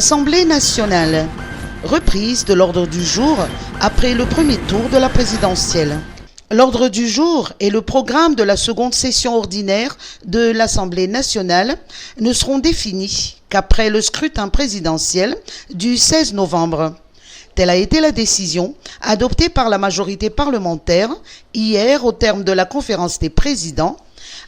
Assemblée nationale. Reprise de l'ordre du jour après le premier tour de la présidentielle. L'ordre du jour et le programme de la seconde session ordinaire de l'Assemblée nationale ne seront définis qu'après le scrutin présidentiel du 16 novembre. Telle a été la décision adoptée par la majorité parlementaire hier au terme de la conférence des présidents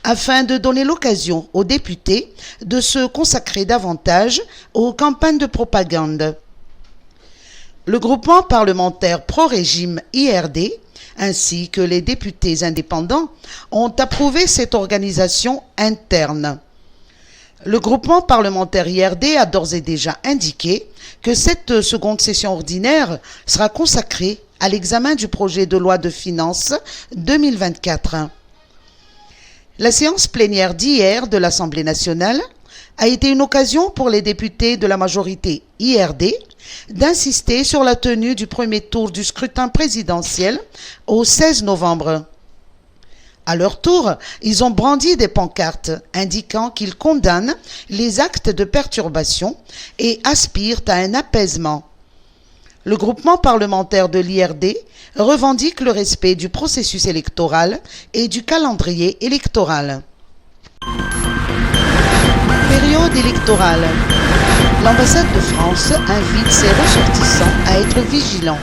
afin de donner l'occasion aux députés de se consacrer davantage aux campagnes de propagande. Le groupement parlementaire pro-régime IRD ainsi que les députés indépendants ont approuvé cette organisation interne. Le groupement parlementaire IRD a d'ores et déjà indiqué que cette seconde session ordinaire sera consacrée à l'examen du projet de loi de finances 2024. La séance plénière d'hier de l'Assemblée nationale a été une occasion pour les députés de la majorité IRD d'insister sur la tenue du premier tour du scrutin présidentiel au 16 novembre. À leur tour, ils ont brandi des pancartes indiquant qu'ils condamnent les actes de perturbation et aspirent à un apaisement. Le groupement parlementaire de l'IRD revendique le respect du processus électoral et du calendrier électoral. Période électorale. L'ambassade de France invite ses ressortissants à être vigilants.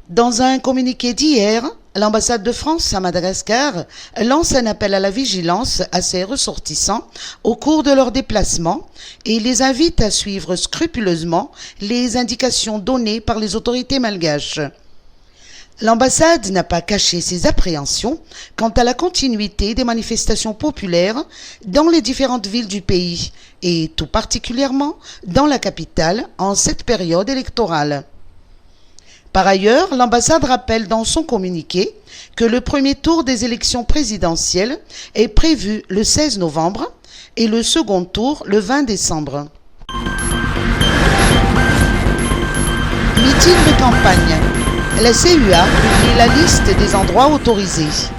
Dans un communiqué d'hier, l'ambassade de France à Madagascar lance un appel à la vigilance à ses ressortissants au cours de leur déplacement et les invite à suivre scrupuleusement les indications données par les autorités malgaches. L'ambassade n'a pas caché ses appréhensions quant à la continuité des manifestations populaires dans les différentes villes du pays et tout particulièrement dans la capitale en cette période électorale. Par ailleurs, l'ambassade rappelle dans son communiqué que le premier tour des élections présidentielles est prévu le 16 novembre et le second tour le 20 décembre. Meeting de campagne. La CUA publie la liste des endroits autorisés.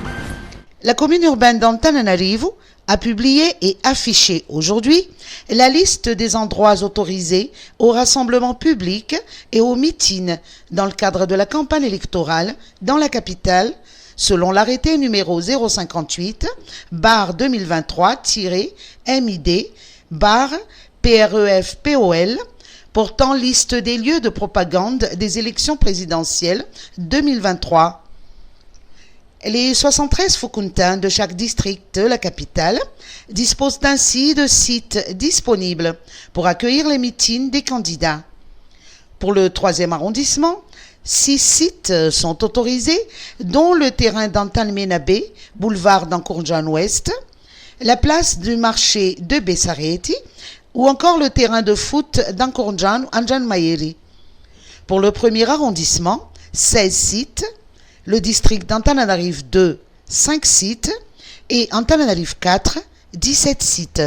La commune urbaine d'Antananarivo a publié et affiché aujourd'hui la liste des endroits autorisés au rassemblement public et aux meetings dans le cadre de la campagne électorale dans la capitale, selon l'arrêté numéro 058-2023-MID-PREF-POL portant liste des lieux de propagande des élections présidentielles 2023. Les 73 Fukuntans de chaque district de la capitale disposent ainsi de sites disponibles pour accueillir les meetings des candidats. Pour le 3e arrondissement, 6 sites sont autorisés, dont le terrain d'Antanmenabe, boulevard d'Ankourjan-Ouest, la place du marché de Bessareti ou encore le terrain de foot d'Ankourjan-Anjanmayeri. Pour le 1er arrondissement, 16 sites, le district d'Antananarive 2, 5 sites et Antananarive 4, 17 sites.